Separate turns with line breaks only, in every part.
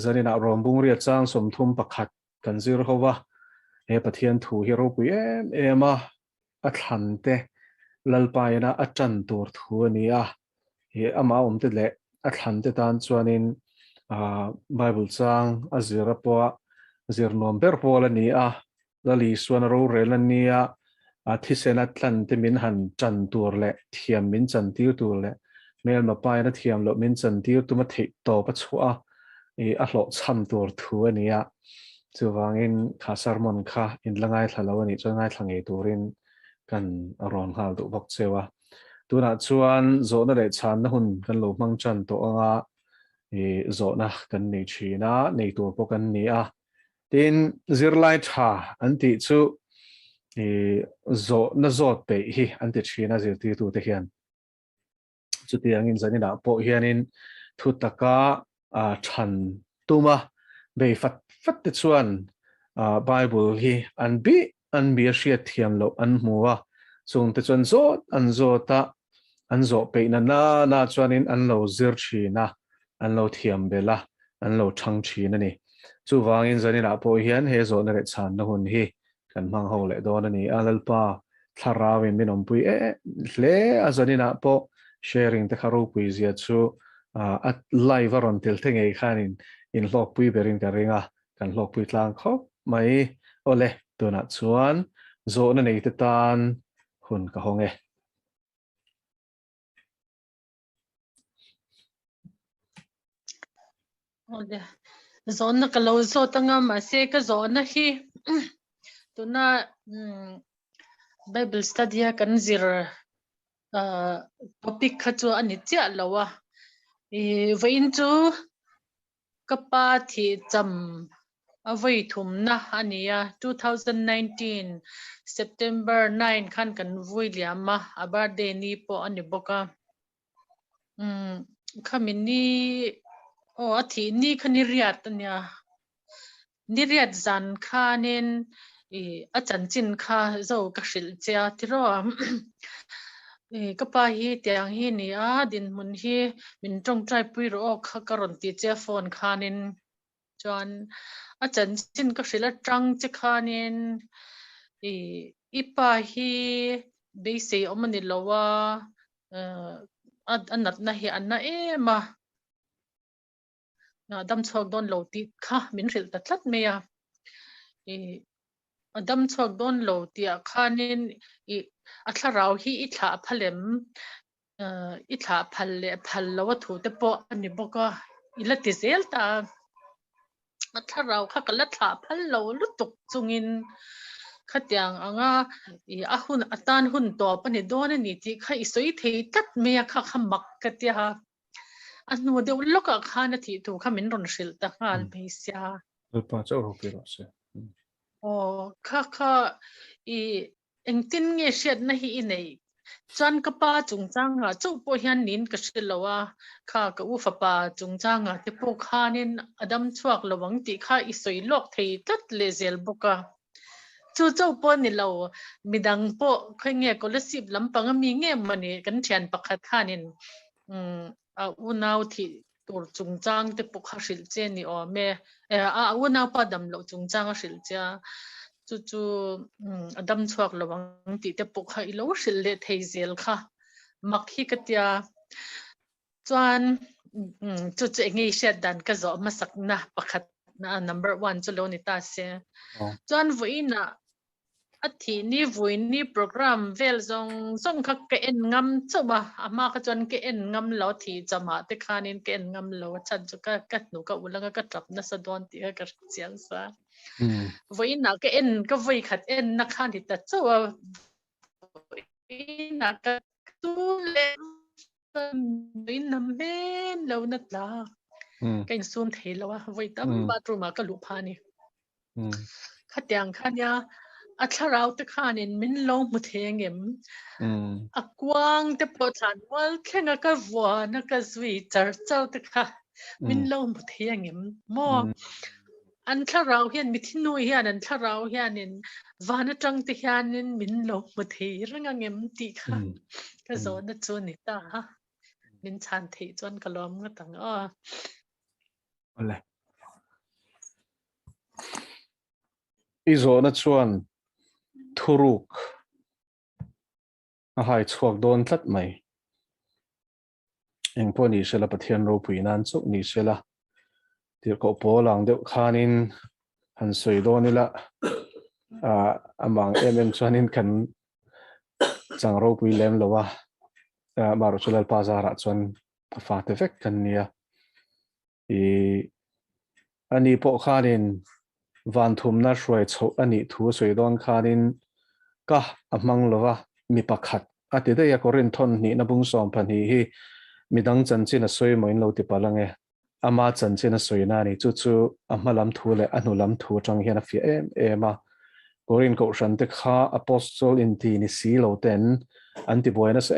zanin a rom bung ria chang som thum pakhat kan zir howa he pathian thu hi ro pui ema a thlante lalpaina a tan tur thu ania he ama te le a thlante tan chuanin bible chang a zira po zir nom ber pol ania lali suan ro rel ania a thisena tlante min han tan tur le thiam min chan tir tur le mel ma paina thiam lo min chan tir tu ma thei to pa chua a hlo cham tur thu ania chuwangin kha sermon kha in langai thalo ani changai thlange turin kan ron hal du bok chewa tuna chuan Zawhna le Chhanna hun kan lo mang chan to anga Zawhna kan nei thina nei tur po kan ni a tin zirlai tha an ti chu Zawhna zot pe hi an ti thina zir ti tu te hian chu tiangin zanina po hianin thutaka than tuma be fat te chuan Bible hi an bi a hriat thiam lo an hmuwa chung te chuan zot an zo pe na chuanin an lo zir thina an lo thiam bela an lo thang thina ni chu wangin zanina po hian he Zawhna le Chhanna hun hi kan mang ho le don ani alalpa tharawin minom pui hle a zanina po sharing te kharo pui zia chu at live aron tel thengei khanin in lok pui berin ka ringa kan lok pui tlang khop mai ole tuna chuan Zawhna nei te tan hun ka honge
ole Zawhna ka lo zotanga ma se ka Zawhna hi tuna Bible study kan zir topic kha chu ani chia lawa vain chu kapa thi cham avai thumna ania 2019 September 9 khan kan vui liama a birthday ni po ani boka khamini athi ni khani riat ania niriat zan khanin a chanchin kha zo ka hril chia tiro kapa hi tiang hi ni a din mun hi min tong trai pui ro kha karon ti che phone khanin chuan a chanchin ka hril atang che khanin ipa hi be se omani lowa anat na hi anna ema dam chok don lo ti kha min hril ta thlat me ya dam chok don lo tia khanin a tharau hi i thla phalem i thla phalle phal lo thu te po ani boka ila ti zel ta a tharau kha kala thla phal lo lu tuk chungin khatiang anga a hun atan hun to pani don ani ti kha isoi thei tat me kha khamak ka tia anu de loka khana thi tu kha min ron hril ta ngal beisia
pa chaw ro pi ro se
kha engtin nge shet na hi nei chan ka pa chungchanga chu po hian nin ka hrilowa kha ka u fa pa chungchanga te po khanin adam chuak lawang ti kha isoi lok thei tat le zel boka chu chau po ni lo midang po khoi nge scholarship lampang mi nge mani kan thian pakhat khanin a unau thi tur chungchang te po kha hril che ni o me a unau pa dam lo chungchang a hril cha chu adam chuak lawang ti te po kha ilo hril le thei zel kha mak hi katia chuan chu nge shet dan ka zo masak na pakhat na number 1 chu lo ni ta se chuan voina athi ni vui ni program vel zong kha ke en ngam chuba ama kha chuan ke en ngam lo thi chama te khanin ke en ngam lo chan chu ka nu ka ulanga ka trap na sa don ti ka chiang sa voina ke en ka voi khat en na khan hi ta chuwa voina ka tu le in nam ben lo na tla kain sun thei lo voi tam bathroom ka lu phani khatiang khanya a tharau te khanin min lo mu thengem a kwang te po than wal khenga ka vwa na ka zui char chau te kha min lo mu thengem mo an tharau hian mi thinu hian an tharau hianin vana tang te hianin min lo mu thei ranga ngem ti kha ka zo na chu ni ta ha min chan thei chon kalom nga tang
ole izo na chuan thuruk a hai chuak don tlat mai engpo ni sela pathian ro pui nan chu ni sela tir ko polang deuh khanin han soi donila amang chuanin kan chang ro pui lem lowa maru chulal pazara chuan fate vek kan nia i ani po khanin van thum na hruai chho ani thu soi don khanin ka amang lowa mi pakhat ati de ya korin thon ni na bung som phan hi midang chan chin a soi moin lo ti palange ama chan chin a soi na ni chu chu amalam thu le anulam thu tang hian a fi ema korin ko ran te kha apostle in ti ni si lo ten anti buenas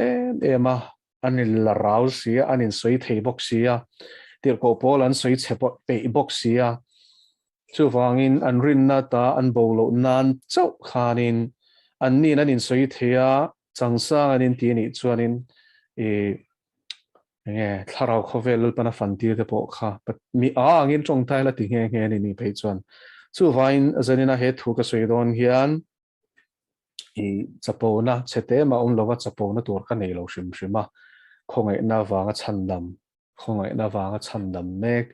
ema anil la raul sia anin soi thei box sia tir ko pol an soi chepo pe box sia chu wangin an rin na ta an bolo nan chau khanin an ni nan in soi thea changsang anin ti ni chuanin e nge tharau khovel pana fantir te po kha mi angin tong tai la ti nge nge ni pe chuan chu wain zanina he thu ka soi don hian i chapona chete ma un lova chapona tur ka nei lo shim shima khongai na wanga chandam khongai na wanga chandam mek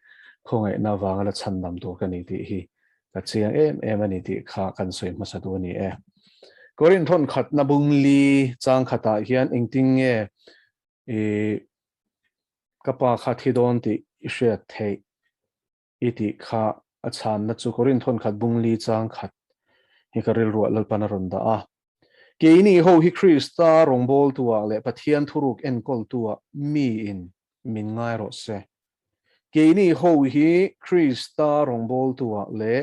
khongai na wanga la chandam tur ka nei ti hi ka chiang ani ti kha kan soi ma sa du ni korin thon khat na bung li chang khata hian engting nge e kapa kha thidon ti ishe thei iti kha achan na chu korin thon khat bung li chang khat hi karil ro lal pana ronda ke ni ho hi krista rongbol tua le pathian thuruk en kol tua mi in min ngai ro se ke ni ho hi krista rongbol tua le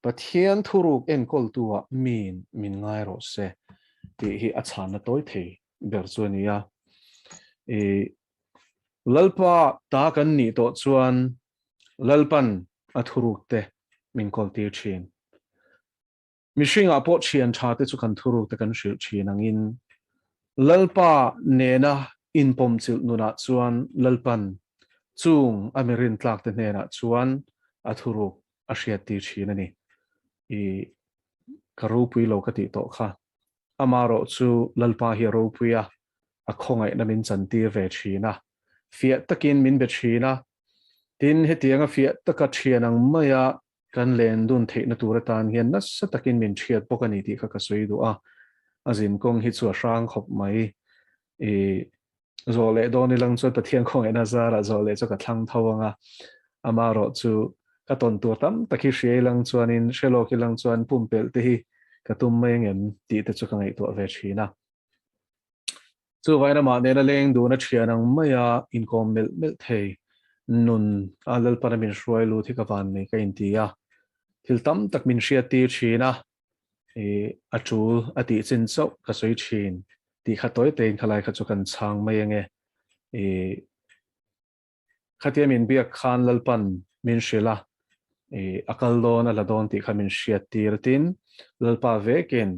pathian thuruk en kol tua min ngai ro se ti hi achan na toy thei ber chuania e lalpa ta kan ni to chuan lalpan athuruk te min kol ti thin mishing a po chian tha te chu kan thuruk te kan shil thin angin lalpa nena in pom chil nuna chuan lalpan chung amerin tlak te nena chuan athuruk a hriat ti thin ani I karu pui lo ka ti to kha amaro chu lalpa hi ro puya a khongai na min chan ti ve thina fia takin min be thina tin hetianga fia taka thianang maya kan len dun theina tura tan hian na sa takin min thiat pokani ti kha ka soi du azin kong hi chu rang khop mai e zole doni lang chu pathian khong ena zara zole chu ka thlang thawanga amaro chu ka ton tur tam takhi hriai lang chuanin shelo ki lang chuan pumpel te hi ka tum mai ngem ti te chu ka ngai to ve thina chu vaina ma nena leng du na thianang maya in kom mel thei nun alal para min hruai lu thi ka van nei ka in tia thil tam tak min hria ti thina e achul ati chin chau ka soi thin ti kha toy tein khalai kha chu kan chang mai nge e khatia min biak khan lalpan min shila e akal don ala don ti kha min hria tir tin lalpa vekin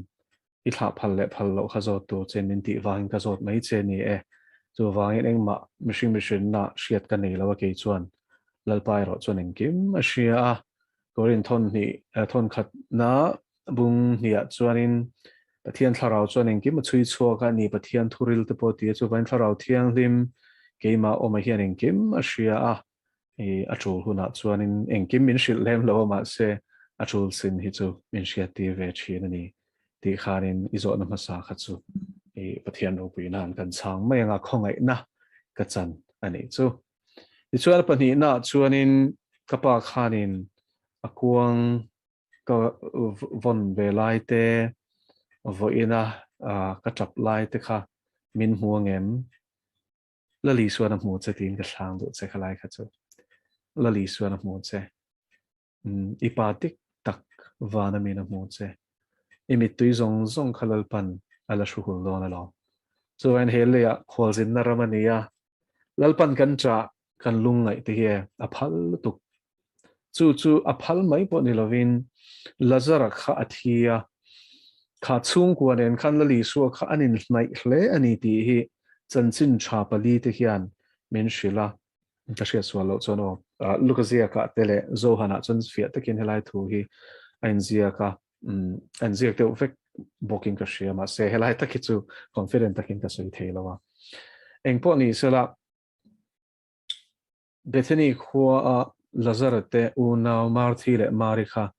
I thla phal le phal lo kha zot tu chen min ti wang ka zot mai chen ni chu wangin engma mishing na hriat ka nei lo ke chuan lalpai ro chuan engkim a hria korin thon ni thon khat na bung nia chuanin pathian tharau chuan engkim a chui chhuak a ni pathian thuril te po ti chu vain tharau thiang lim keima oma hian engkim a hria e achul huna chuanin engkim min shil lem lo ma se achul sin hi chu min hria ti ve thin ani ti khanin izo na masa kha chu e pathian ro pui nan kan chang mai nga khongai na ka chan ani chu ti chuan pani na chuanin kapa khanin akuang ka von ve lai te voina ka chap lai te kha min huangem la li suan mu che tin ka thlang du che khalai kha chu la li suan mu che ipatik tak vana min mu che imit tui zong khalal pan ala shuhul don alo so an hele ya khwalzin na ramania lalpan kan cha kan lungai te he aphal tuk chu aphal mai po ni lovin lazara kha athia kha chung kuanen khan la li su kha anin nai hle ani ti hi chanchin tha pali te hian men shila ta sia swalo chono lukazia ka tele zohana chon fia takin helai thu hi ainzia ka an ziak te vek booking ka shia ma se helai ta kichu confident takin ka soi thei lawa eng po ni sela Bethany khua a lazarate una marthi le marikha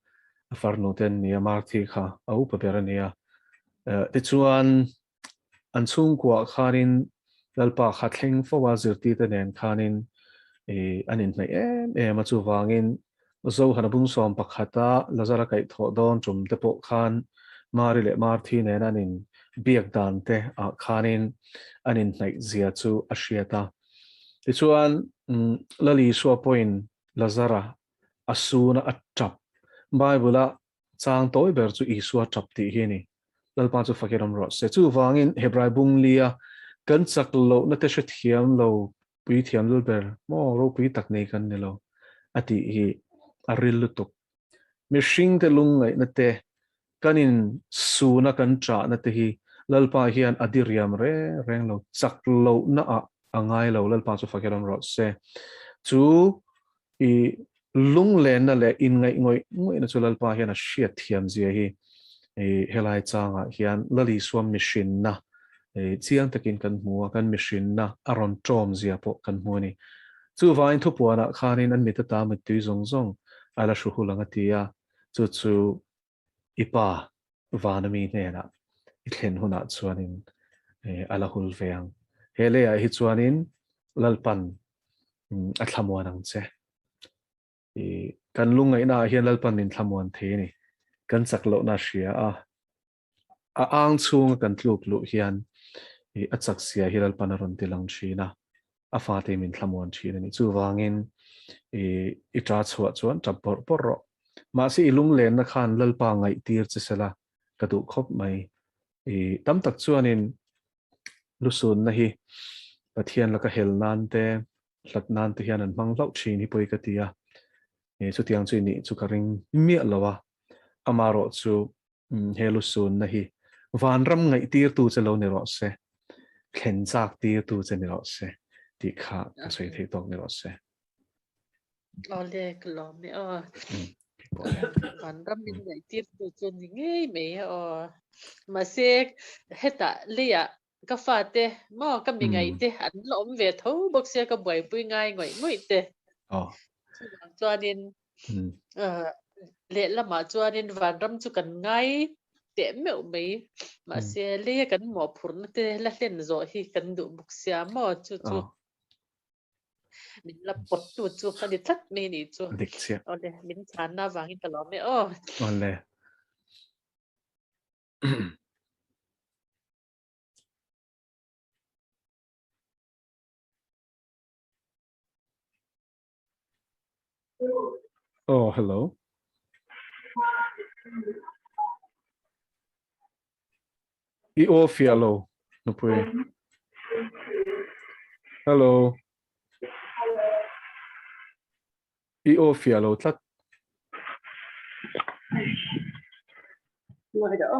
farnoten nia marthi kha au paperania te chuan an chung kwa khanin lalpa khathling fowa zirti te nen khanin anin mai ma chu wangin Zawhna bung som pakhata lazara kai tho don chum te po khan mari le marthi nen anin biak dan te a khanin anin nai zia chu ashiata ti chuan lali so point lazara asuna atap bible chang toy ber chu isu atap ti hi ni lalpa chu fakiram ro se chu wangin hebrai bung lia kan chak lo na te thiam lo pui thiam lul ber mo ro pui tak nei kan ne lo ati hi aril lutuk mishing te lung ngai na te kanin suna kan tra na te hi lalpa hian adiriam reng lo chak lo na a angai lo lalpa chu fakiram ro se chu I lung len na le in ngai ngoi na chu lalpa hian a hriat thiam zia hi helai changa hian lali swam machine na chiang takin kan hmu kan machine na aron trom zia po kan hmu ni chu vain thu puana khanin an mita ta mi tui zong zong ala shu hulanga tia chu ipa vanami ne na I thlen huna chuanin ala hul veang hele a hi chuanin lalpan a thlamwanang che kan lungai na hian lalpan in thlamwan the ni kan chaklo na hria a ang chung kan tluk lu hian a chak sia hi lalpan a ron tilang thina a fa te min thlamwan thina ni chu wangin I tra chhuat chuan tap por ro ma si lung len na khan lalpa ngai tir che sela ka du khop mai tam tak chuanin lusun na hi pathian la ka hel nan te hlat nan te hian an mang lau thin hi poi ka tia chu tiang chu ni chu ka ring mi lawa amaro chu helusun na hi van ram ngai tir tu che lo ni ro se khen chak tir tu che ni ro se ti kha ka sei thei tok ni ro se
ole klome van ram min ngai tir tu chu ni ngei me ma se heta lia ka fa te mo ka mi ngai te an lom ve tho bok se ka boi pui ngai ngoi te chuanin le lama chuanin van ram chu kan ngai te meu mai ma se le kan mo phur na te la hlen zo hi kan du buk sia mo chu min la pot tu chu khani that me ni chu ole min Chhanna wangin ka lo me
ole oh hello I ofialo no pue hello I ofialo tlat
Ngồi đỡ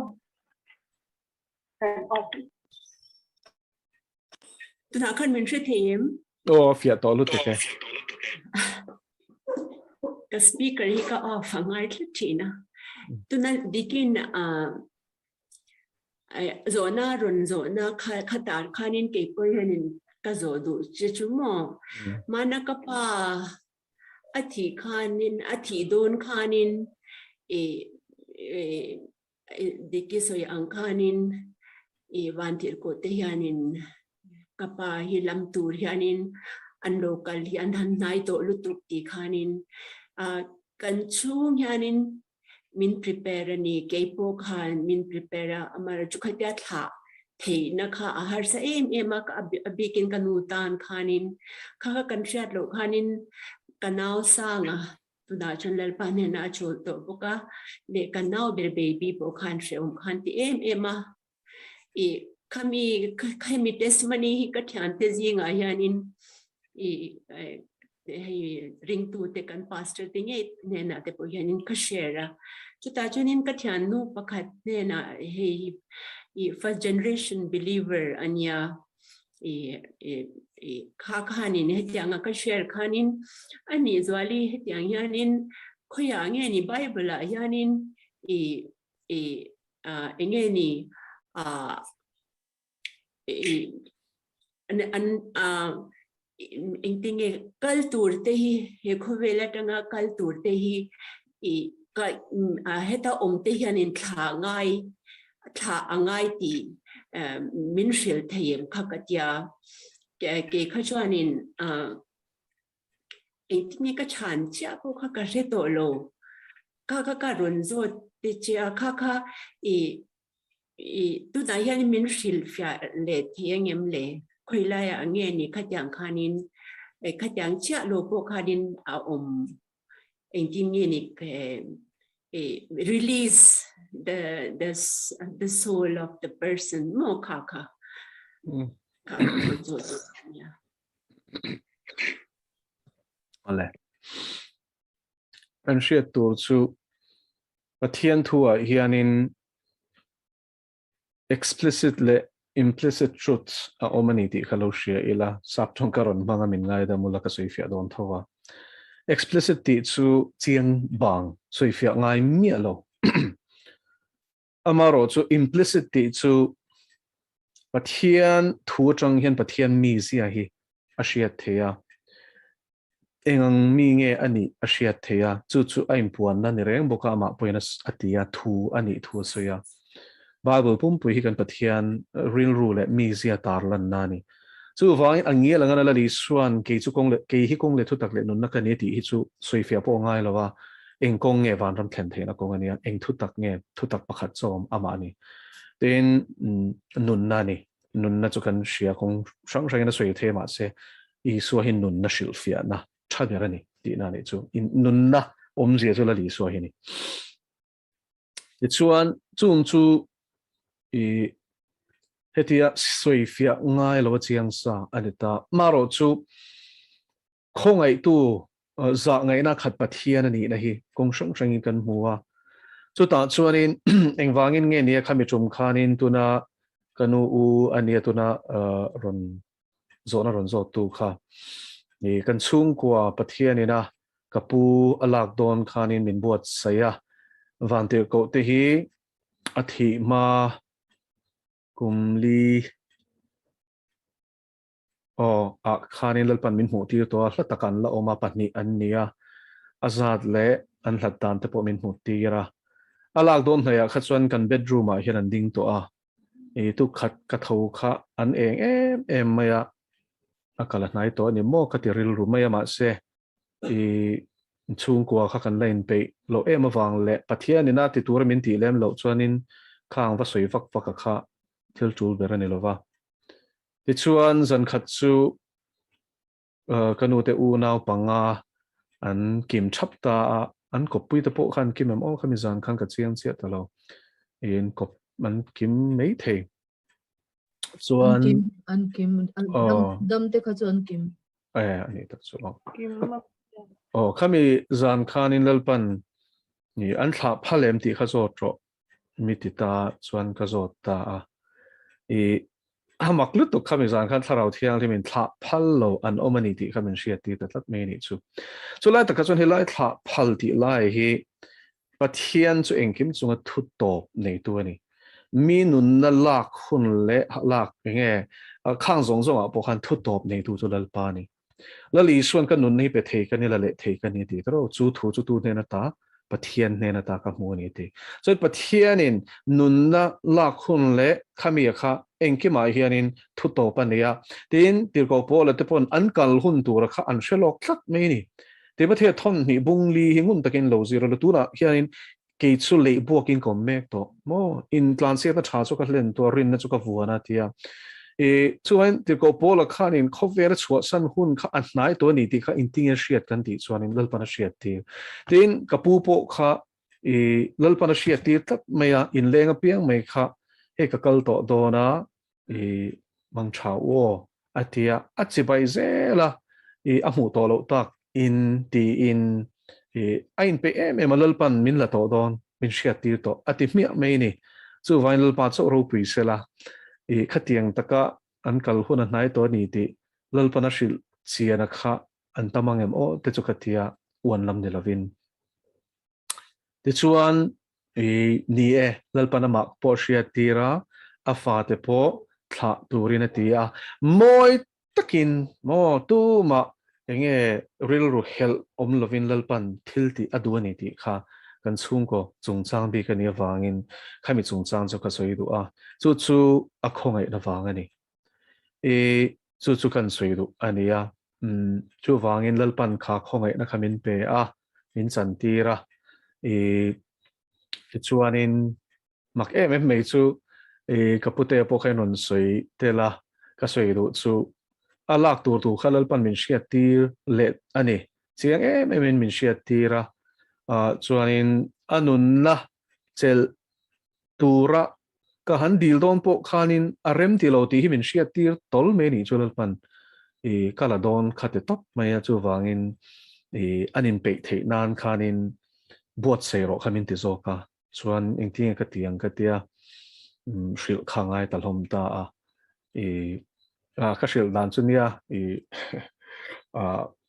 tôi nói con mình sẽ thêm
ofia to lu te ke
cái speaker hi ka off ngay thế china tôi nói begin zona run zona khata khanin ke poi hanin ka zo du che chumo mana ka pa athi khanin athi don khanin diki soy angkhanin vantir ko te hianin kapa hi lam tur hianin an local hi an han nai to lutuk ti khanin kan chung hianin min prepare ni keipo khan min prepare amara chukhatya tha thei na kha ahar sa ema ka abikin kanu tan khanin kha kan shat lo khanin kanau sanga tuna chunlel pane na chol to boka le kanau ber baby bo khan sheum khan ti ema kami testimony hi ka thyan te zinga hianin ring tu te kan pastor te ne na te po hianin ka share chuta chunin ka thyan nu pakhat ne na first generation believer anya khanin hetianga ka share khanin ani zwali hetiang hianin khoya nge ni bible a hianin nghe ni anh tin nghe culture te hi he khovela tanga culture te hi ka heta te hian in thla angai ti min hril theiam khakatia ke khachuanin anh tin nghe ka chan cha ko kha ka re to lo ka ron zo te cha kha tu da hian min hril fia le thiangem le khoilaya ange ni khatyang khanin khatyang cha lo po khanin anh tin nghe ni release the soul of the person mo kha
ale an hriat tur chu Pathian Thutak hianin explicit le implicit truths a omani ti khalo hria ila sapthong karon banga min ngai da mula ka soifia don thowa explicit ti chu chiang bang soifia ngai mi lo amaro chu implicit ti chu Pathian thu tang hian Pathian mi zia hi a hriat theya engang mi nge ani a hriat theya chu aim puan na ni reng boka ma poina atia thu ani thu soya Bible pumpu hi kan Pathian real rule mi zia tarlan nani chu wai angia langa la li suan ke chu kong le ke hi kong le thu tak le nun na kan ti hi chu soifia po ngai lawa eng kong nge van ram thlen theina kong ania eng thu tak nge thu tak pakhat chom ama ni ten nun nani nun na chu kan hria kong sang sang na soi the ma se I suwa hin nun na shilfia na chadera ni ti na ni chu in nun na zia chu la li suwa hi ni chuan chung chu hetia soifia ngai lo chiang sa anita maro chu khongai tu za ngai na khat Pathian ani na hi kong sang sang kan huwa chu ta chuanin engwangin nge ni khami chum khanin tuna kanu u ania tuna ron Zawhna ron zo tu kha ni kan chung kwa Pathian ina kapu alak don khanin min buat saya vante ko te hi athi ma kumli a khanin lalpan min mu ti to hlatakan la oma patni annia azat le an hlatan te po min mu ti ra alak don haya khachuan kan bedroom a hian an ding to a tu khat ka tho kha an em maya akala nai to ni mo katiril ru maya ma se chung kwa kha kan lain pe lo em awang le Pathian ina ti tur min ti lem lo chuanin khang va soi vak vak kha thil tul berani lova ti chuan zan khat chu kanu te u naw panga an kim chapta an kopui te po khan kim em o khami zan khan ka chiang chia ta lo in kop man kim mei the chuan
an kim dam te kha chuan kim
ani tak chu khami zan khan in lalpan ni an thla phalem ti kha zo tro mitita chuan ka zo ta hamak lut to khami zan khan tharau thiang limin thla phal lo an omani ti khamin hriat ti ta tlat me ni chu lai taka chuan helai thla phal ti lai hi Pathian chu engkim chunga thu top nei tu ani mi nun na lak hun le lak nge khang zong zong a po khan thu top nei tu chu lalpa ni la li suan kan nun nei pe thei kan ni la le thei kan ni ti tro chu thu chu tu ne na ta Pathian ne na ta ka mu ni ti so Pathian in nun na lak hun le khami kha engki ma hianin thu to pa ne ya tin tir ko po la te pon an kal hun tur kha an shelok tlat me ni te ba the thon ni bung li hingun takin lo zero lu tu la hianin ke chu le buakin kom mek to mo in translate na cha chu ka len to rin na chu ka vuana tia chuan tir ko po la khanin khowera chhuat san hun kha an hnai to ni ti kha inting a hriat kan ti chuanin lalpana hriat ti tin kapu po kha lalpana hriat ti tak maya in lenga piang mai kha he ka kal to dona mang thau o atia achibai zela amu to lo tak in ti in ain pe em lalpan min la to don min hriat ti to ati mia mai ni chu vain lalpa chu ro pui sela khatiang taka an kal huna hnai to ni ti lalpana hril chiana kha an tamangem o te chu khatia wan lam ni lovin ti chuan นี่lalpan amak po siya tira afate po tha turin atia moi takin mo tu ma enge real ru hel lovin lalpan thilti aduani ti kha kan chung ko chungchang bi kan wangin khami chungchang cho ka soidu a chu akhongai na wangani chu kan soidu ania chu wangin lalpan kha khongai na khamin pe a min chan tira chuanin mak mei chu kapute po khay non soi tela ka soi du chu alak tur tu khalal pan min shia tir let ani chiang min shia tira chuanin anun na chel tura ka han dil don po khanin arem ti lo ti hi min shia tir tol me ni chulal pan kala don khate top maya chu wangin anin pe the nan khanin buat sero khamin ti zo ka chuan engting ka tiang ka tia shil khangai talhom ta ka shil dan chunia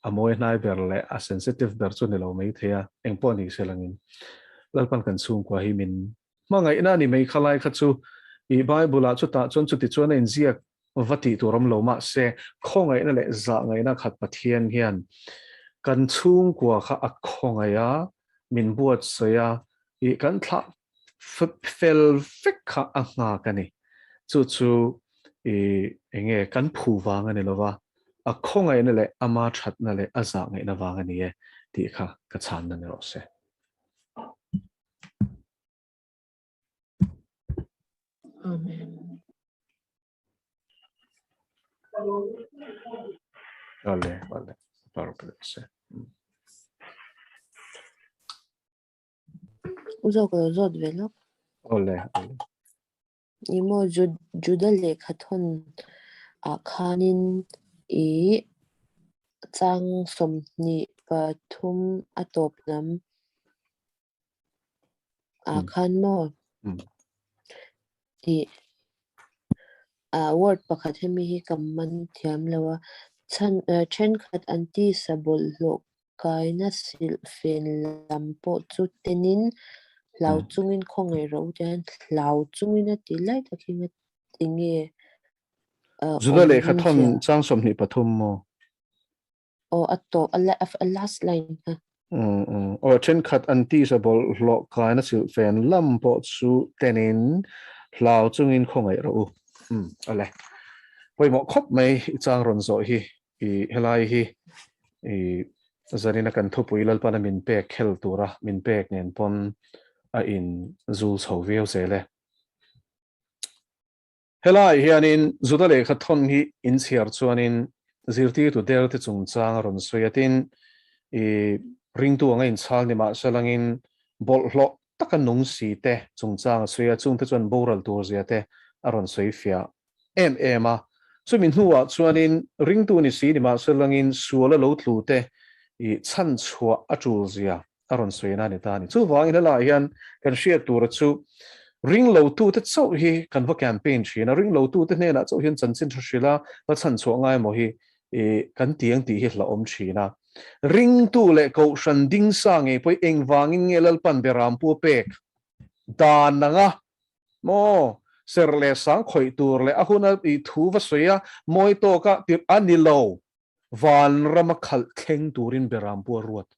amoy nai berle a sensitive ber chu ni lo mai thea engpo ni selangin lalpan kan chung kwa hi min mangai na ni mai khalai kha chu bible chu ta chon chu ti chuan in ziak vati turam lo ma se khongai na le za ngai na khat pathian hian kan chung kwa kha a khongai a min buat soya kan tha fel fik kha a nga kani chu enge kan phu wang ani lova a khongai na le ama that na le aza ngai na wang ani e ti kha ka chan na ne ro se
Amen.
Vale, claro que sí.
Uzo ko zot velo.
Ole.
Imo judale khathon akhanin chang somni pathum atopnam akhan mo word pakhat hemi hi kamman thiam lawa chen khat anti sabol lo kaina sil fen lampo chu tenin lau chungin khongai ro jan lau chungin ati lai takhinga tinge
Judale khathon chang somni pathum mo
atto last line
chen khat anti sabol lo kaina sil fen lampo chu tenin lau chungin khongai ro ale poi mo khop mai chang ron zo hi helai hi zanina kan thupui lalpana min pek khel tura min pek nen pon a in zul chhoveu zele helai hianin zudale khathon hi in chiar chuanin zirti tu der te chung chang ron soyatin ringtu anga in chal ni ma salangin bol hlo takan nung si te chung chang soya chung te chuan boral tur zia te aron soifia ema chumin hnuwa chuanin ringtu ni si ni ma salangin suala lo tlu te chan chua atul zia aron soina ni ta ni chu wangin la hian kan shia tur chu ring lo tu te chau hi kan va campaign china ring lo tu te ne na chau hian chanchin thashila la chan chua ngai mo hi kan tiang ti hi la om china ring tu le ko shan ding sa nge poi eng wangin ngelal pan beram pu pek dan nanga mo serle sang khoi tur le ahuna thu va soya moi to ka tir anilo van rama khal theng turin beram pu ruat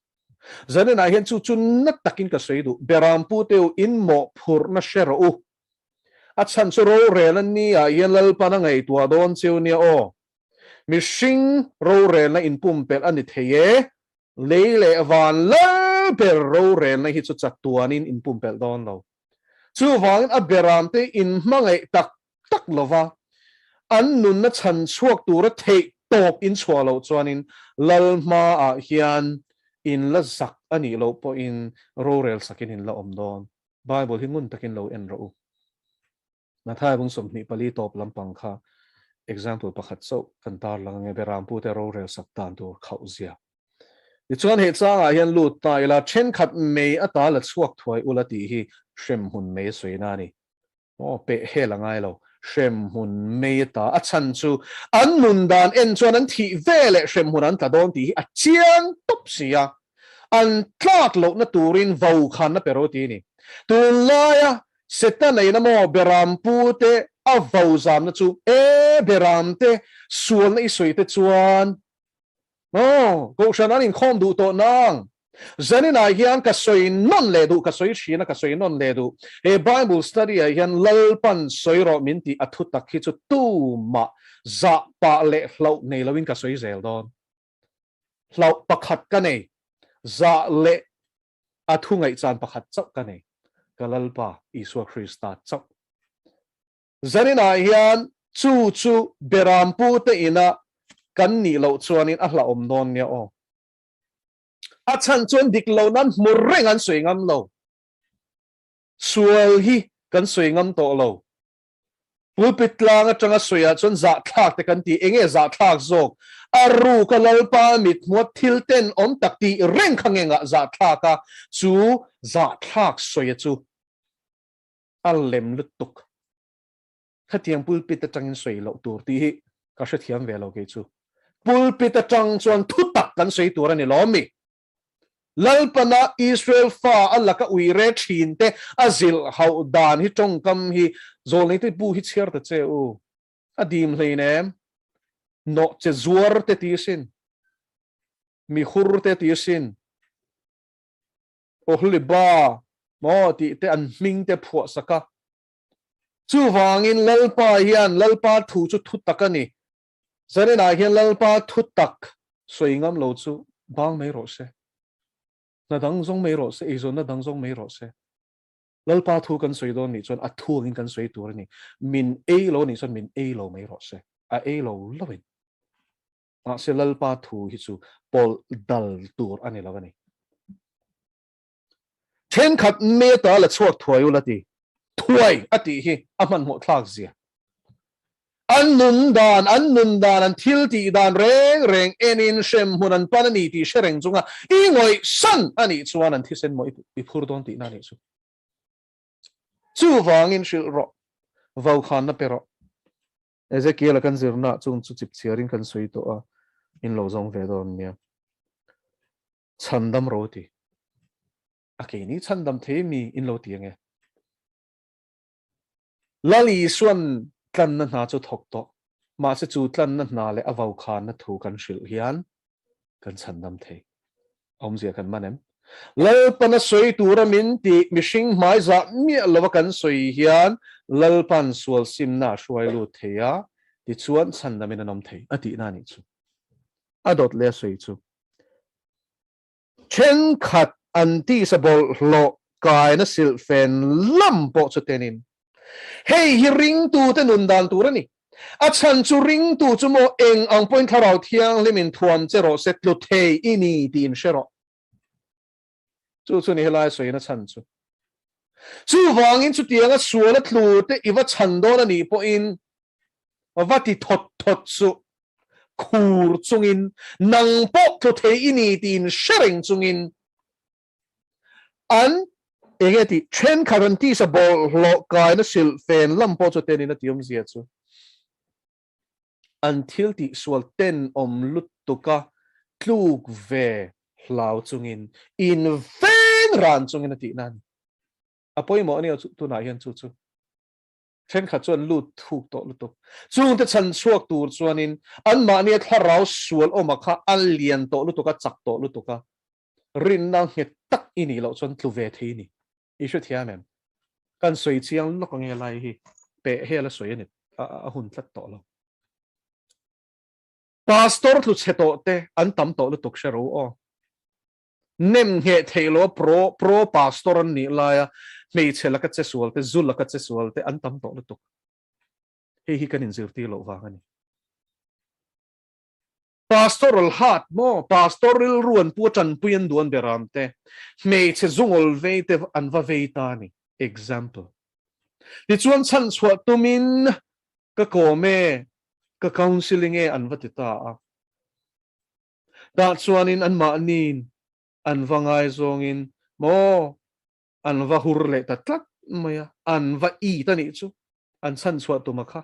zane na hian chu nat takin ka seidu beram pu teu in mo phur na shero u a chan chu ro relan ni a yelal pana ngai tua don cheu ni o mishing ro rel na in pum pel ani theye leile van la per ro rel na hi chu chat tuanin in pum pel don lo chu wang a beram te in mangai tak lova an nun na chan chuak tura thei top in chwalo chuanin lalma a hian in la zak ani lo po in ro rel sakin in la om don bible hingun takin lo en ro na thai bung som ni pali top lampang kha example pakhat so kan tar lang nge beram pu te ro rel sak tan tur khau zia ni chuan he changa hian lut tai la chen khat mei ata la chuak thoi ulati hi shem hun mei soina ni pe he langai lo shem hun mei ta a chan chu an nun dan en chuan an thi vele shem hun an ta don ti a chiang top sia an tlak lo na turin vau khan na peroti ni tun laya seta nei na mo beram pu te a vau zam na chu beram te sual na isoi te chuan ko shan in khom du to nang zanin a hian ka soi non le du ka soi china ka soi non le du Bible study a hian lalpan soi ro min ti athu tak hi chu tu ma za pa le hlau nei lawin ka soi zel don hlau pakhat ka nei za le athu ngai chan pakhat chak ka nei kalalpa Iswa Krista chak zanin a hian chu beram pu te ina kan ni lo chuanin a hla om non nia o a chan chuan dik lo nan murreng an soi ngam lo sual hi kan soi ngam to lo pulpit lang atanga soya chuan za thak te kan ti enge za thak zok aru ka lalpa mit mo thilten om takti reng khangenga za thaka chu za thak soya chu alem lutuk khatiang pulpit atangin soi lo tur ti hi ka sha thiam ve lo ke chu pulpit atang chuan thutak kan soi tur ani lomi lalpana Israel fa alaka uire thin te azil hau dan hi tongkam hi zol nei te bu hi chiar ta che u adim hleinem no che zuar te ti sin mi khur te ti sin o hliba mo ti te an ming te pho saka chu wangin lalpa hian lalpa thu chu thu takani zarena hian lalpa thu tak soingam lo chu bang mai ro se na dang zong mai ro se izon na dang zong mai ro se lalpa thu kan soi don ni chon a thu ngin kan soi tur ni min e lo ni chon min e lo mai ro se a e lo lovin a se lalpa thu hi chu pol dal tur ani lawani then khat me ta la chuak thoi u lati thuai ati hi aman mo thlak zia an nun dan an thil ti dan reng enin shem hunan panani ti shereng chunga ingoi san ani chuan an thisen mo i phur don ti na ni chu wangin shil ro vau khan na pero Ezekiel kan zirna chung chu chip chiarin kan soi to a in lo zong ve don nia chandam roti akeni chandam themi in lo tiange lali suan tlan na na chu thok to ma se chu tlan na na le avau khan na thu kan shil hian kan chandam the om zia kan manem lalpan soi tura min ti mishing mai za mi lova kan soi hian lalpan sual simna shwai lu theya ti chuan chandamin anom thei ati na ni chu adot le soi chu chen khat anti sabol lo kai na sil fen lampo chu tenin hey hi ring tu te nun dan turani a chan chu ring tu chu mo eng ang point tharau thiang lemin thuam chero set lu thei ini tin shero chu ni helai soi na chan chu wangin chu tianga suala thlu te iwa chan do na ni po in wati thot chu khur chungin nang po thu thei ini tin shereng chungin an egeti chen currenty sa bol lo kai na sil fen lampo chu ten in atium zia chu until ti swal ten om lut tuka tluk ve hlau chungin in ven ran chungin ati nan apoi mo ani tu na hian chu chen kha chuan lut thuk to lutuk chung te chan chuak tur chuanin an ma ni tharau sual o makha an lian to lutuka chak to lutuka rin na nge tak ini lo chuan tlu ve thei ni ishu thia mem kan soi chiang lo kang lai hi pe he la soi ni a hun tlat to lo pastor tlu cheto te an tam to lutuk shero o nem he thelo pro pastor ni la ya mei chela ka che sual te zul ka che sual te an tam to lutuk hi kan in zirti lo wa ngani pastoral hat mo pastoral ruan pu chan puyan duan beram te mei che zungol ve te an va ve ta ni example ti chuan chan chwa tumin ka ko me ka counseling e an va ti ta da chuanin an ma nin an vangai zongin mo an va hurle ta tlak maya an va I ta ni chu an chan chwa tu makha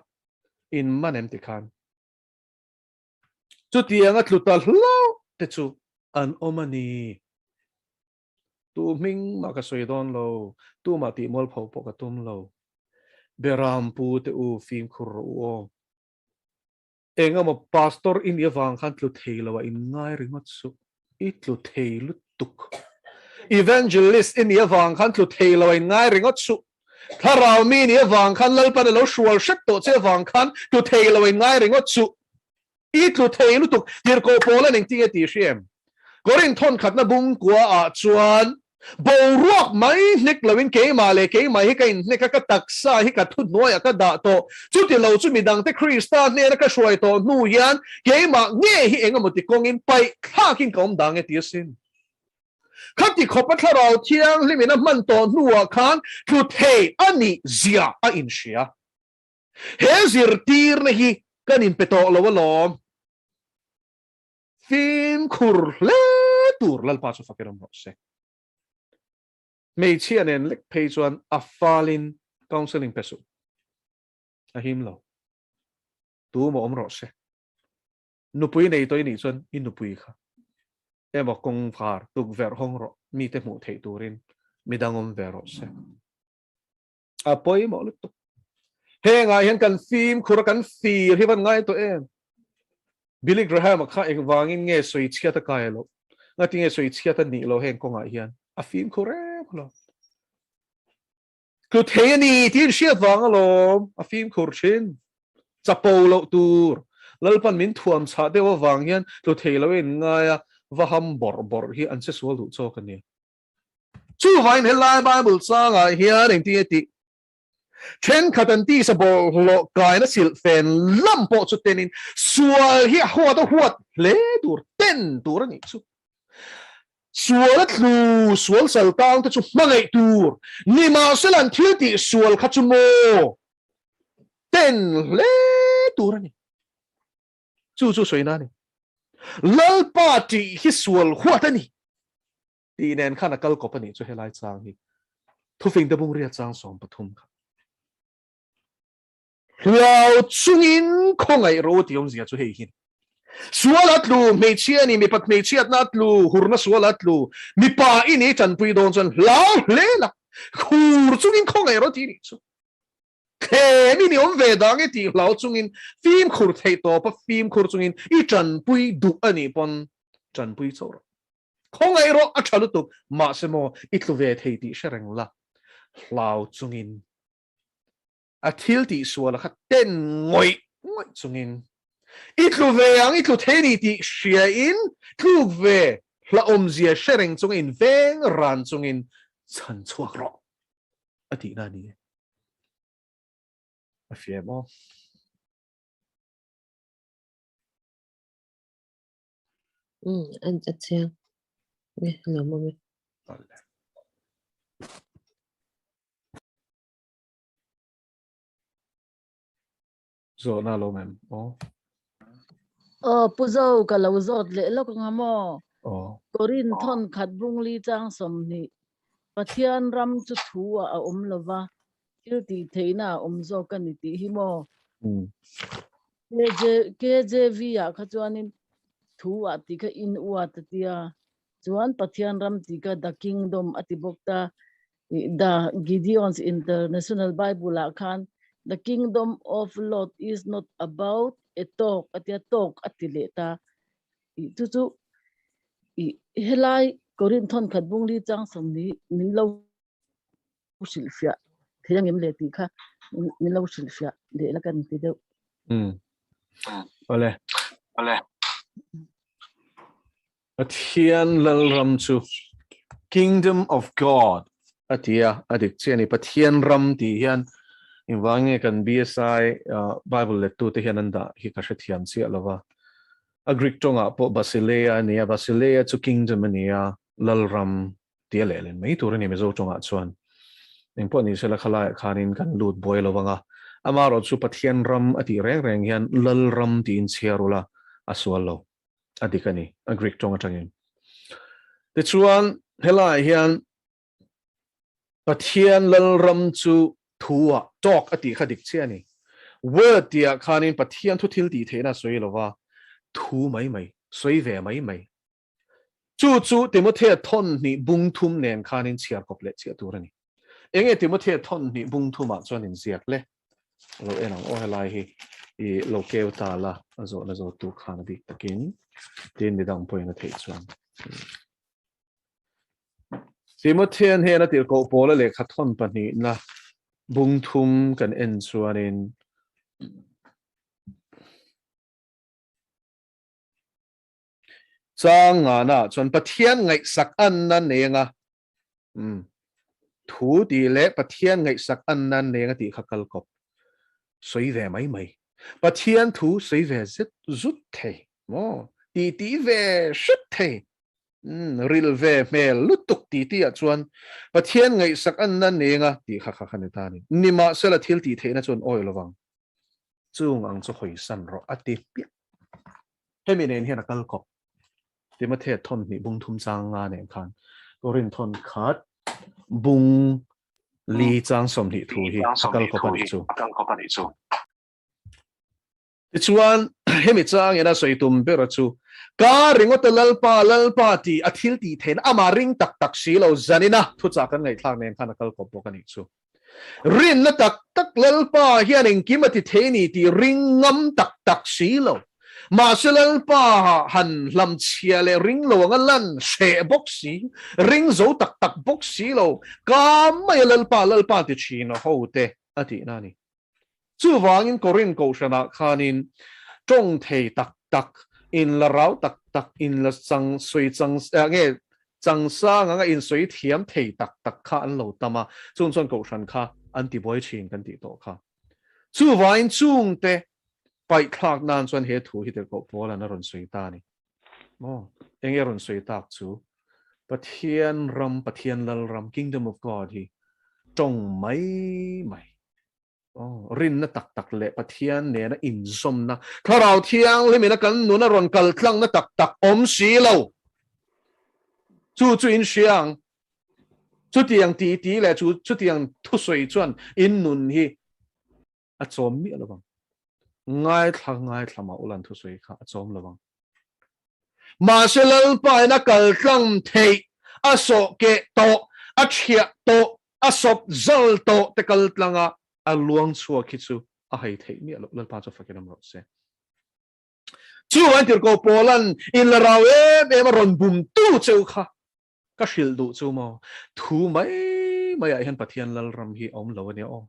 in manem ti khan chu tianga tlutal hlo te chu an omani tu ming mà cái soi đón lâu tu mà ti mol phao cái tum lâu beram pu te u phim khuru enga ma pastor in yawang khan tlu thei lawa in ngai ringot su I tlu thei lu tuk evangelist in yawang khan tlu thei lawa in ngai ringot su tharau mi ni yawang khan lalpan lo shual shat to che wang khan tlu thei lawa in ngai ringot su I tlu thei lu tuk tir ko pola ning ti ti shem gorin thon khat na bung kwa a chuan bo ruak mai nik lawin ke ma le ke mai hi kain nek ka taksa hi ka thut noya ka da to chu ti lo chu mi dang te krista ne ka shoi to nu yan ke ma nge hi enga moti kongin pai kha kin kom dang e ti sin khati khopa tharau thiang limina man to nuwa khan thu the ani zia a in shia he zir tir ne hi kanin peto lo lo fin khur le tur lal pa chu fakiram ro se mei chian en lek pei chuan a falin counseling pesu a him lo tu mo om ro se nu pui nei toi ni chuan in nu pui kha emo kong phar tuk ver hong ro mi te mu thei turin mi dang om ver ro se a poi mo lu tu he nga hian kan film khur kan fir hi ban ngai to em Billy Graham kha ek wangin nge soi chia ta kai lo ngati nge soi chia ta ni lo hen ko nga hian a film khore lo ku the ni tin sia wang lo a film khur chin chapo lo tur lalpan min thuam cha de wa wang hian to the lo en nga ya wa ham bor hi an se so lu cho kan ni chu vain he lai bible sa nga hian eng ti ti chen khatan ti sa bol lo kai na sil fen lampo chu tenin sual hi huat le tur ten tur ni chu sual tlu sual sal tang ta chu mangai tur ni ma selan thil ti sual kha chu mo ten le tur ni chu soi na ni lal pa ti hi sual huat ani ti nen khana kal ko pani chu helai chang hi thu fing da bung ria chang som pathum kha lao chungin khongai ro ti om zia chu hei hin sualat lu me chia ni mi pat me chia nat lu hurna sualat lu mi pa ini chan pui don chan lao le la khur chungin khongai ro ti ni chu ke mi ni om ve dang e ti lao chungin phim khur thei to pa phim khur chungin I chan pui du ani pon chan pui chor khongai ro a chalu tu ma se mo I tlu ve thei ti shereng la lao chungin a thil ti sual kha ten ngoi chungin itlu ve ang itlu theni ti shia in tlu ve hla om zia shereng chungin veng ran chungin chan chuak ro ati na ni a fie mo
Anh chặt xem nghe lo mo me
zo na lo mem
puzo ka lo zot le lo ka mo korin thon khat bung li chang som ni pathian ram chu thuwa a lova til ti theina zo ka ni ti hi mo KJV ya kha chuanin thuwa ti ka in wa ta tia chuan pathian ram ti ka the kingdom atibokta the Gideon's International Bible khan the kingdom of Lord is not about a talk atileta chu helai korin thon khat bung li chang som ni min lo silfia theyang em le ti kha min lo silfia de la kan ti de
ole Pathian lal ram chu kingdom of God atia adik cheni pathian ram ti hian in wange kan BSI Bible le tu te hian anda hi ka thiam chi alawa agrik tonga po Basilea chu kingdom ania lal ram ti le len mei tur ni mezo tonga chuan eng po ni sela khala khanin kan lut boy lowanga amaro chu pathian ram ati reng hian lal ram ti in chiarula aswalo adikani agrik tonga tangin te chuan helai hian pathian lal ram chu thuwa talk ati khadik chiani word tia khanin pathian thu thil ti theina soi lova thu mai soi ve mai chu Timothy thon ni bung thum nen khanin chiar kop le chi turani enge Timothy thon ni bung thuma chuan in ziak le lo enang o helai hi I lo keu ta la zo tu khana dik takin tin midang point na thei chuan Timothy he na tir ko pola le khathon pani na bung thum kan en chuanin changa na chuan Pathian ngai sak an na nenga thu ti le Pathian ngai sak an na nenga ti khakal kop soi ve mai Pathian thu soi ve zut thei mo ti ve shut thei ril ve mel lutuk ti a chuan Pathian ngai sak an na nenga ti khakha ta ni nima sela thil ti thei na chuan oi lowang chung ang chu hoi san ro ati pi hemi nen hian akal kop Timothy thon ni bung thum chang nga nen khan korin thon khat bung li chang som ni thu hi akal kop ani chu chuan hemi chang ena soitum bera chu ka ringot lalpa ti athil ti then ama ring tak silo zanina thu cha kan ngai thlang nen khan akal kop bok ani chu rin na tak lalpa hian eng kimati theni ti ring ngam tak silo ma lalpa han lam chia le ring lo ngalan she boxi ring zo tak boxi lo ka mai lalpa ti chino hote ati nani chu wangin korin ko shana khanin tong thei tak in la rau tak in la chang sui chang nge chang sa nga in sui thiam thei tak kha an lo tama chung ko shan kha anti boy chin kan ti to kha chu wangin chung te pai thak nan chuan he thu hi te ko pola na ron sui ta ni mo enge ron sui tak chu Pathian lal ram kingdom of God hi tong mai rin na tak le Pathian ne na in som na tharau thiang le me na kan nu na ron kal tlang na tak om si lo chu in siang chu tiang ti le chu tiang thu soi chuan in nun hi a chom mi lo ngai thama ulan thu soi kha a chom lo ma selal pa na kal tlang thei a so ke to a thia to a sop zal to te kal tlanga a luang chua khichu a hai thei mi lo lal pa cho fakenam ro se chu an tir ko polan in la rawe be ma ron bum tu cheu kha ka shil du chu mo thu mai ai han Pathian lal ram hi om lo ne o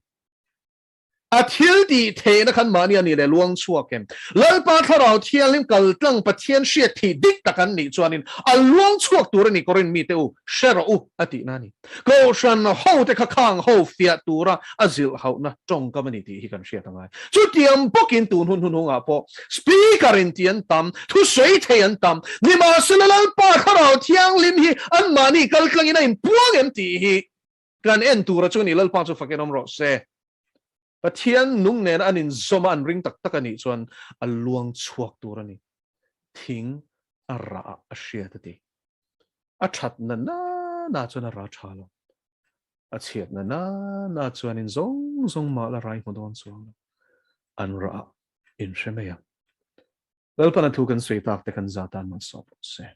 a thil ti the na khan mani ani le luang chua kem lal pa tharau thial lim kal tlang Pathian she thi dik takan ni chuanin a luang chuak tur ni korin mi teu shero u ati nani ko shan ho te kha khang ho fia tura azil hau na tong community hi kan she tangai chu tiam pokin tun hun nga po speaker in tian tam thu sei theian tam ni ma selal pa tharau thiang lim hi an mani kal tlang ina in puang em ti hi kan en tura chu ni lal pa chu fakenom ro se Pathian nung nen anin zoma an ring tak ani chuan a luang chuak tur ani thing a ra a hriat ati a that na chuan a ra thalo a chiat na chuan in zong ma la rai modon chuan an ra in hremeya welpana thu kan sui tak te kan zatan man sop se